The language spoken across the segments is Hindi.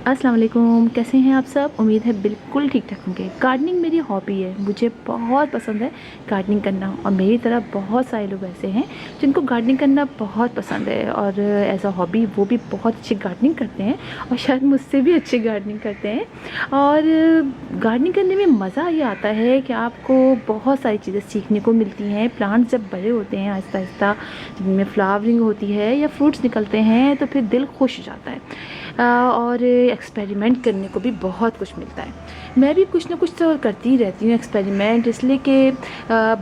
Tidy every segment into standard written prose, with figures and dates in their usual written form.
अस्सलाम वालेकुम, कैसे हैं आप सब। उम्मीद है बिल्कुल ठीक ठाक होंगे। गार्डनिंग मेरी हॉबी है, मुझे बहुत पसंद है गार्डनिंग करना। और मेरी तरह बहुत सारे लोग ऐसे हैं जिनको गार्डनिंग करना बहुत पसंद है और एज अ हॉबी वो भी बहुत अच्छी गार्डनिंग करते हैं और शायद मुझसे भी अच्छी गार्डनिंग करते हैं। और गार्डनिंग करने में मज़ा ये आता है कि आपको बहुत सारी चीज़ें सीखने को मिलती हैं। प्लांट्स जब बड़े होते हैं आहिस्ता आहिस्ता, जिनमें फ्लावरिंग होती है या फ्रूट्स निकलते हैं, तो फिर दिल खुश हो जाता है। और एक्सपेरिमेंट करने को भी बहुत कुछ मिलता है। मैं भी कुछ ना कुछ तो करती ही रहती हूँ एक्सपेरिमेंट, इसलिए कि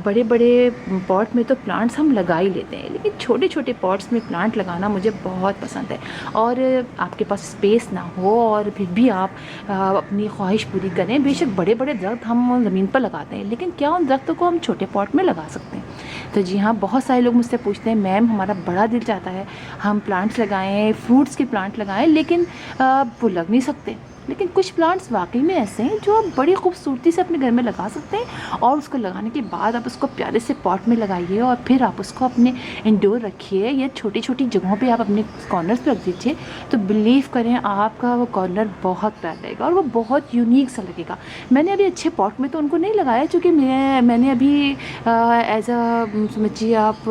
बड़े बड़े पॉट में तो प्लांट्स हम लगा ही लेते हैं, लेकिन छोटे छोटे पॉट्स में प्लांट लगाना मुझे बहुत पसंद है। और आपके पास स्पेस ना हो और फिर भी आप अपनी ख्वाहिश पूरी करें। बेशक बड़े बड़े दरख्त हम ज़मीन पर लगाते हैं, लेकिन क्या उन दरख्तों को हम छोटे पॉट में लगा सकते हैं? तो जी हाँ, बहुत सारे लोग मुझसे पूछते हैं मैम हमारा बड़ा दिल चाहता है हम प्लांट्स लगाएं, फ्रूट्स के प्लांट लगाएं, लेकिन वो लग नहीं सकते। लेकिन कुछ प्लांट्स वाकई में ऐसे हैं जो आप बड़ी खूबसूरती से अपने घर में लगा सकते हैं। और उसको लगाने के बाद आप उसको प्यारे से पॉट में लगाइए और फिर आप उसको अपने इंडोर रखिए या छोटी छोटी जगहों पे आप अपने कॉर्नर्स पे रख दीजिए। तो बिलीव करें आपका वो कॉर्नर बहुत प्यारा लगेगा और वो बहुत यूनिक सा लगेगा। मैंने अभी अच्छे पॉट में तो उनको नहीं लगाया, क्योंकि मैंने अभी एज अ समझिए आप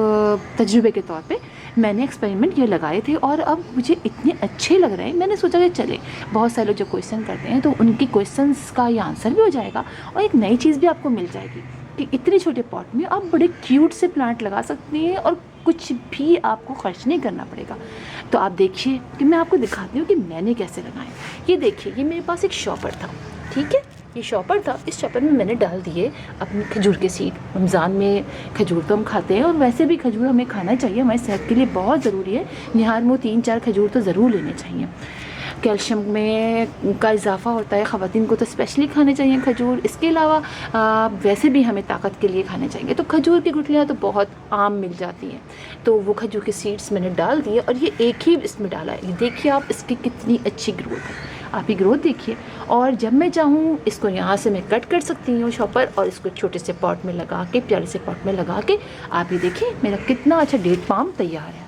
तजुर्बे के तौर पे मैंने एक्सपेरिमेंट ये लगाए थे और अब मुझे इतने अच्छे लग रहे हैं। मैंने सोचा कि चले, बहुत सारे लोग जो क्वेश्चन करते हैं तो उनकी क्वेश्चंस का ये आंसर भी हो जाएगा और एक नई चीज़ भी आपको मिल जाएगी कि इतने छोटे पॉट में आप बड़े क्यूट से प्लांट लगा सकती हैं और कुछ भी आपको खर्च नहीं करना पड़ेगा। तो आप देखिए कि मैं आपको दिखाती हूँ कि मैंने कैसे लगाए। ये देखिए, ये मेरे पास एक शॉपर था, ठीक है, ये शॉपर था। इस शॉपर में मैंने डाल दिए अपनी खजूर के सीड। रमज़ान में खजूर तो हम खाते हैं और वैसे भी खजूर हमें खाना चाहिए, हमारी सेहत के लिए बहुत ज़रूरी है। निहार में 3-4 खजूर तो ज़रूर लेने चाहिए। कैल्शियम में का इजाफा होता है, ख़वातीन को तो स्पेशली खाने चाहिए खजूर। इसके अलावा वैसे भी हमें ताकत के लिए खाने चाहिए। तो खजूर की गुठलियाँ तो बहुत आम मिल जाती हैं। तो वो खजूर के सीड्स मैंने डाल दिए और ये एक ही इसमें डाला है। ये देखिए आप, इसकी कितनी अच्छी ग्रोथ है, आप ही ग्रोथ देखिए। और जब मैं चाहूँ इसको यहाँ से मैं कट कर सकती हूँ शॉपर और इसको छोटे से पॉट में लगा के, प्यारे से पॉट में लगा के, आप ही देखिए मेरा कितना अच्छा डेट पाम तैयार है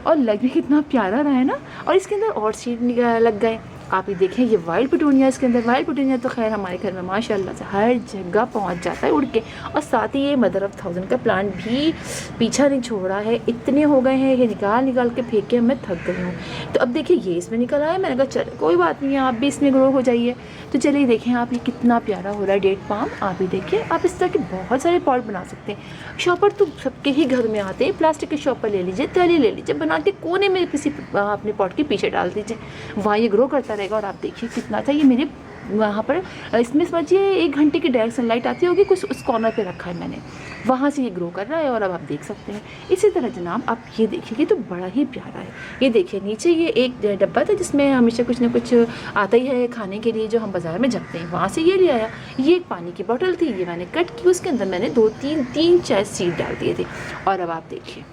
और लग भी कितना प्यारा रहा है ना। और इसके अंदर और सीड लग गए। आप ही देखें, ये वाइल्ड पिटूनिया, इसके अंदर वाइल्ड पिटूनिया तो खैर हमारे घर में माशाल्लाह से हर जगह पहुंच जाता है उड़ के। और साथ ही ये मदर ऑफ थाउजेंड का प्लांट भी पीछा नहीं छोड़ा है। इतने हो गए हैं कि निकाल निकाल के फेंक के मैं थक गई हूँ। तो अब देखिए ये इसमें निकल आया, मैंने कहा चलो कोई बात नहीं है, आप भी इसमें ग्रो हो जाइए। तो चलिए देखें आप, ये कितना प्यारा हो रहा है डेट पाम। आप ही देखिए, आप इस तरह के बहुत सारे पॉट बना सकते हैं। शॉपर तो सबके ही घर में आते हैं। प्लास्टिक के शॉपर ले लीजिए, थैली ले लीजिए, बना के कोने में किसी अपने पॉट के पीछे डाल दीजिए, वहाँ ये ग्रो करता रहेगा। और आप देखिए कितना अच्छा, ये मेरे वहाँ पर इसमें समझिए 1 घंटे की डायरेक्ट सनलाइट आती होगी, कुछ उस कॉर्नर पे रखा है मैंने, वहाँ से ये ग्रो कर रहा है। और अब आप देख सकते हैं इसी तरह जनाब आप ये देखिए, ये तो बड़ा ही प्यारा है। ये देखिए नीचे ये एक डब्बा था जिसमें हमेशा कुछ ना कुछ आता ही है खाने के लिए जो हम बाज़ार में जमते हैं, वहाँ से ये ले आया। ये एक पानी की बोतल थी, ये मैंने कट की, उसके अंदर मैंने 2-3 सीड डाल दिए थे। और अब आप देखिए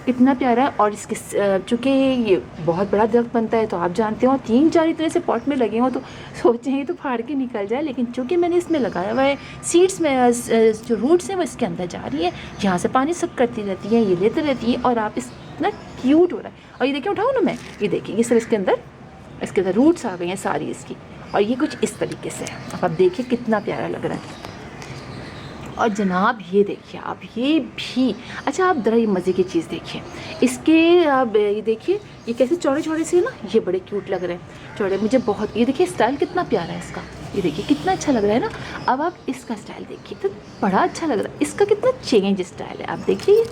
कितना प्यारा है। और इसके चूँकि ये बहुत बड़ा दरख्त बनता है तो आप जानते हो 3-4 इतने से पॉट में लगे हों तो सोचें ही तो फाड़ के निकल जाए। लेकिन चूँकि मैंने इसमें लगाया हुआ है, सीड्स में जो रूट्स हैं वो इसके अंदर जा रही है, यहाँ से पानी सक करती रहती है, ये लेते रहती है। और आप इतना क्यूट हो रहा है। और ये देखिए, उठाऊँ ना मैं, ये देखिए ये सब इसके अंदर रूट्स आ गई हैं सारी इसकी। और ये कुछ इस तरीके से है। अब आप देखिए कितना प्यारा लग रहा है। और जनाब ये देखिए आप, ये भी अच्छा, आप ज़रा ये मज़े की चीज़ देखिए, इसके आप ये देखिए ये कैसे चौड़े चौड़े से ना, ये बड़े क्यूट लग रहे हैं चौड़े, मुझे बहुत। ये देखिए स्टाइल कितना प्यारा है इसका, ये देखिए कितना अच्छा लग रहा है ना। अब आप इसका स्टाइल देखिए तो बड़ा अच्छा लग रहा है, इसका कितना चेंज स्टाइल है। आप देखिए,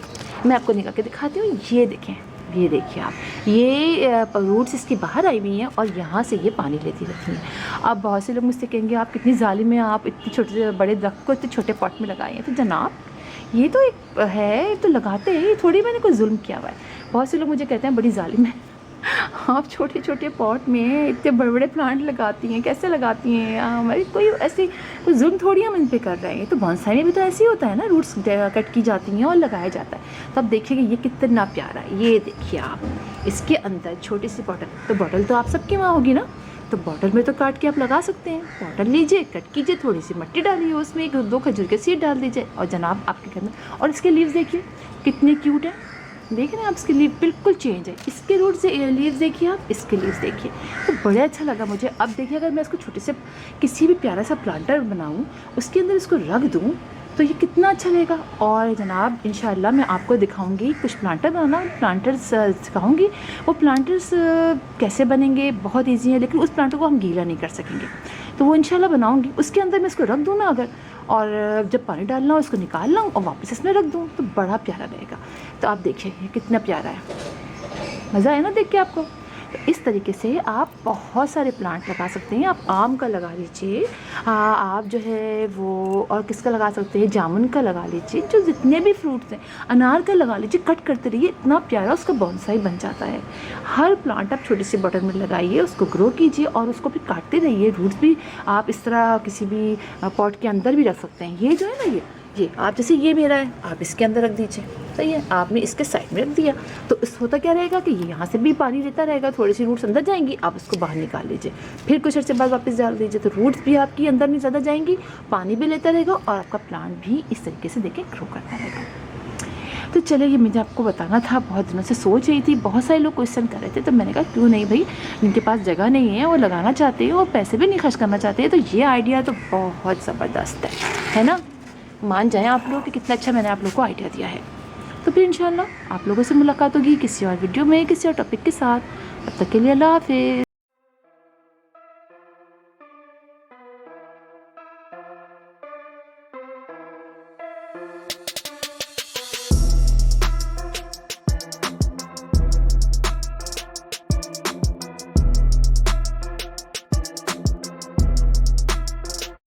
मैं आपको निकाल के दिखाती हूँ। ये देखें, ये देखिए आप, ये रूट्स इसकी बाहर आई हुई हैं और यहाँ से ये पानी लेती रहती हैं। अब बहुत से लोग मुझसे कहेंगे आप कितनी जालिम हैं, आप इतने छोटे बड़े दरख्त को इतने छोटे पॉट में लगाए हैं। तो जनाब ये तो एक है, तो लगाते हैं, ये थोड़ी मैंने कोई जुल्म किया हुआ है। बहुत से लोग मुझे कहते हैं बड़ी जालिम है, आप छोटे छोटे पॉट में इतने बड़े बड़े प्लांट लगाती हैं, कैसे लगाती हैं? हमारी कोई ऐसी कोई जुल्म थोड़ी हम इन पे कर रहे हैं। तो बोनसाई में भी तो ऐसे ही होता है ना, रूट्स कट की जाती हैं और लगाया जाता है। तो अब देखिएगा ये कितना प्यारा है। ये देखिए आप, इसके अंदर छोटी सी बॉटल, तो बॉटल तो आप सबके वहाँ होगी ना, तो बॉटल में तो काट के आप लगा सकते हैं। बॉटल लीजिए, कट कीजिए, थोड़ी सी मिट्टी डालिए, उसमें 1-2 खजूर के सीड डाल दीजिए और जनाब आपके घर में। और इसके लीव्स देखिए कितने क्यूट हैं, देख रहे हैं आप, इसके लीव बिल्कुल चेंज है। इसके रूट से लीव्स देखिए आप, इसके लीव्स देखिए, तो बड़ा अच्छा लगा मुझे। अब देखिए अगर मैं इसको छोटे से किसी भी प्यारा सा प्लांटर बनाऊँ, उसके अंदर इसको रख दूँ, तो ये कितना अच्छा लगेगा। और जनाब इंशाल्लाह मैं आपको दिखाऊंगी कुछ प्लांटर बनाना, प्लांटर्स सिखाऊंगी। वो प्लांटर्स कैसे बनेंगे, बहुत इजी है, लेकिन उस प्लांटर को हम गीला नहीं कर सकेंगे, तो वो इंशाल्लाह बनाऊंगी। उसके अंदर मैं इसको रख दूँ ना अगर, और जब पानी डालना हो इसको निकालना हो और वापस इसमें रख दूँ, तो बड़ा प्यारा रहेगा। तो आप देखिए ये कितना प्यारा है, मज़ा आया ना देख के आपको। तो इस तरीके से आप बहुत सारे प्लांट लगा सकते हैं। आप आम का लगा लीजिए, आप जो है वो और किसका लगा सकते हैं, जामुन का लगा लीजिए, जो जितने भी फ्रूट्स हैं, अनार का लगा लीजिए। कट करते रहिए, इतना प्यारा उसका बोनसाई बन जाता है। हर प्लांट आप छोटी सी बॉटल में लगाइए, उसको ग्रो कीजिए और उसको भी काटते रहिए। रूट्स भी आप इस तरह किसी भी पॉट के अंदर भी रख सकते हैं। ये जो है ना, ये आप जैसे ये मेरा है, आप इसके अंदर रख दीजिए, सही है। आपने इसके साइड में रख दिया, तो इस होता क्या रहेगा कि ये यहाँ से भी पानी लेता रहेगा, थोड़ी सी रूट्स अंदर जाएंगी, आप उसको बाहर निकाल लीजिए, फिर कुछ अर्से बाद वापस डाल दीजिए, तो रूट्स भी आपकी अंदर नहीं ज़्यादा जाएंगी, पानी भी लेता रहेगा और आपका प्लांट भी इस तरीके से देखिए ग्रो करता रहेगा। तो चलिए, ये मुझे आपको बताना था, बहुत दिनों से सोच रही थी। बहुत सारे लोग क्वेश्चन कर रहे थे, तो मैंने कहा क्यों नहीं भाई, जिनके पास जगह नहीं है, वो लगाना चाहते हैं और पैसे भी नहीं खर्च करना चाहते हैं, तो ये आइडिया तो बहुत ज़बरदस्त है ना। मान जाएं आप लोग कि कितना अच्छा मैंने आप लोग को आइडिया दिया है। तो फिर इंशाल्लाह आप लोगों से मुलाकात होगी किसी और वीडियो में, किसी और टॉपिक के साथ। तब तक के लिए अल्लाह हाफिज़।